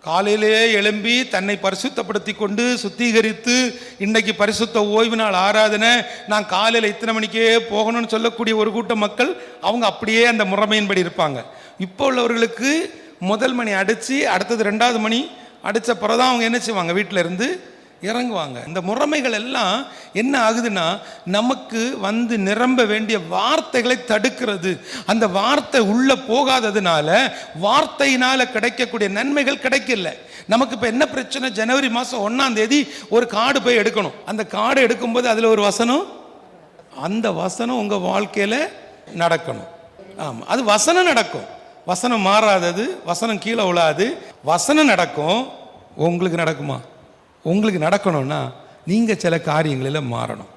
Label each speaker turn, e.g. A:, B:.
A: காலையிலேயே எழும்பி தன்னை பரிசுத்தப்படுத்தி கொண்டு சுத்திகரித்து இன்னைக்கு பரிசுத்த ஓய்வு நாள் ஆராதனை, நான் காலையில் இத்தனை மணிக்கே போகணும்னு சொல்லக்கூடிய ஒரு கூட்டம் மக்கள் அவங்க அப்படியே அந்த முறைமையின்படி இருப்பாங்க. இப்போ உள்ளவர்களுக்கு முதல் மணி அடித்து அடுத்தது 2வது மணி அடித்த பிறகுதான் அவங்க என்ன செய்வாங்க, வீட்டில் இருந்து இறங்குவாங்க. இந்த முறைமைகள் எல்லாம் என்ன ஆகுதுன்னா நமக்கு வந்து நிரம்ப வேண்டிய வார்த்தைகளை தடுக்கிறது. அந்த வார்த்தை உள்ள போகாததுனால வார்த்தையினால கிடைக்கக்கூடிய நன்மைகள் கிடைக்கல. நமக்கு இப்போ என்ன பிரச்சனை, ஜனவரி மாதம் 1ஆம் தேதி ஒரு கார்டு போய் எடுக்கணும். அந்த கார்டு எடுக்கும்போது அதில் ஒரு வசனம், அந்த வசனம் உங்கள் வாழ்க்கையில் நடக்கணும். ஆமாம், அது வசனம் நடக்கும். வசனம் மாறாதது, வசனம் கீழே விழாது, வசனம் நடக்கும். உங்களுக்கு நடக்குமா? உங்களுக்கு நடக்கணும்னா நீங்கள் சில காரியங்களில் மாறணும்.